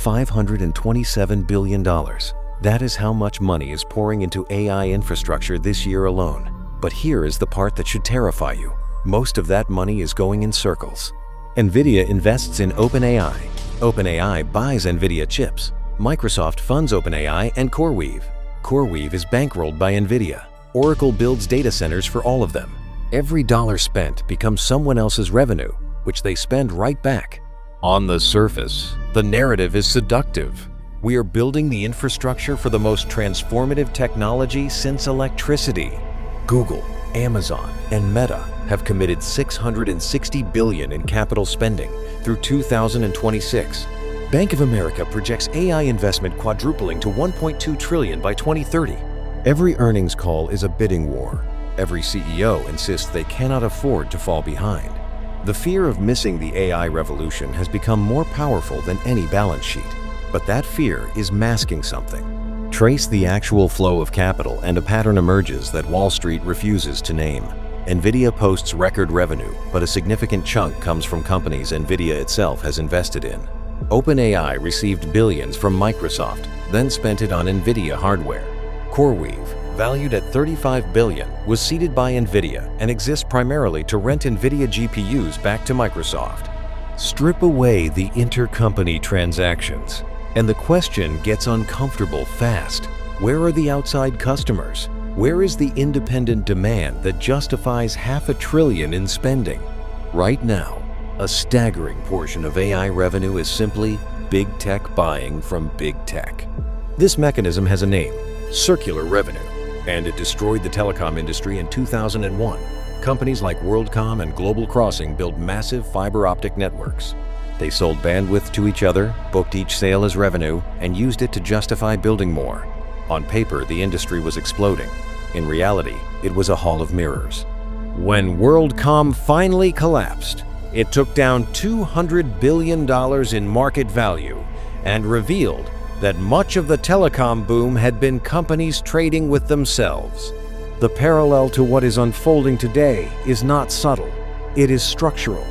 $527 billion. That is how much money is pouring into AI infrastructure this year alone. But here is the part that should terrify you. Most of that money is going in circles. NVIDIA invests in OpenAI. OpenAI buys NVIDIA chips. Microsoft funds OpenAI and CoreWeave. CoreWeave is bankrolled by NVIDIA. Oracle builds data centers for all of them. Every dollar spent becomes someone else's revenue, which they spend right back. On the surface, the narrative is seductive. We are building the infrastructure for the most transformative technology since electricity. Google, Amazon, and Meta have committed $660 billion in capital spending through 2026. Bank of America projects AI investment quadrupling to $1.2 trillion by 2030. Every earnings call is a bidding war. Every CEO insists they cannot afford to fall behind. The fear of missing the AI revolution has become more powerful than any balance sheet. But that fear is masking something. Trace the actual flow of capital and a pattern emerges that Wall Street refuses to name. NVIDIA posts record revenue, but a significant chunk comes from companies NVIDIA itself has invested in. OpenAI received billions from Microsoft, then spent it on NVIDIA hardware. CoreWeave, valued at $35 billion, was seeded by NVIDIA and exists primarily to rent NVIDIA GPUs back to Microsoft. Strip away the intercompany transactions, and the question gets uncomfortable fast. Where are the outside customers? Where is the independent demand that justifies $500 billion in spending? Right now, a staggering portion of AI revenue is simply big tech buying from big tech. This mechanism has a name: circular revenue, and it destroyed the telecom industry in 2001. Companies like WorldCom and Global Crossing built massive fiber optic networks. They sold bandwidth to each other, booked each sale as revenue, and used it to justify building more. On paper, the industry was exploding. In reality, it was a hall of mirrors. When WorldCom finally collapsed, it took down $200 billion in market value and revealed that much of the telecom boom had been companies trading with themselves. The parallel to what is unfolding today is not subtle, it is structural.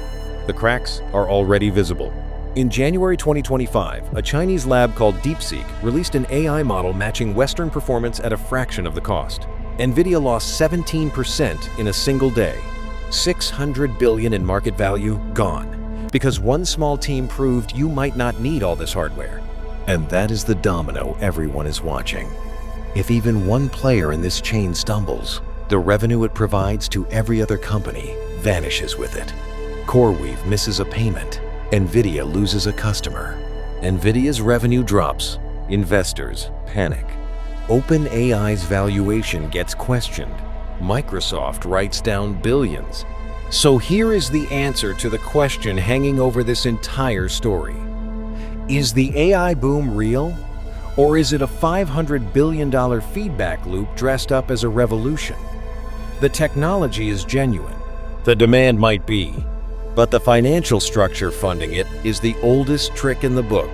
The cracks are already visible. In January 2025, a Chinese lab called DeepSeek released an AI model matching Western performance at a fraction of the cost. NVIDIA lost 17% in a single day. $600 billion in market value gone, because one small team proved you might not need all this hardware. And that is the domino everyone is watching. If even one player in this chain stumbles, the revenue it provides to every other company vanishes with it. CoreWeave misses a payment. NVIDIA loses a customer. NVIDIA's revenue drops. Investors panic. OpenAI's valuation gets questioned. Microsoft writes down billions. So here is the answer to the question hanging over this entire story. Is the AI boom real? Or is it a $500 billion feedback loop dressed up as a revolution? The technology is genuine. The demand might be. But the financial structure funding it is the oldest trick in the book.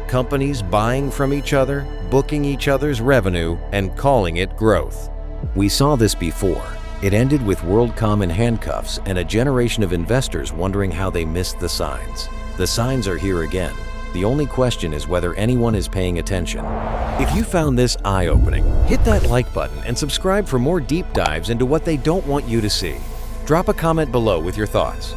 Companies buying from each other, booking each other's revenue, and calling it growth. We saw this before. It ended with WorldCom in handcuffs and a generation of investors wondering how they missed the signs. The signs are here again. The only question is whether anyone is paying attention. If you found this eye-opening, hit that like button and subscribe for more deep dives into what they don't want you to see. Drop a comment below with your thoughts.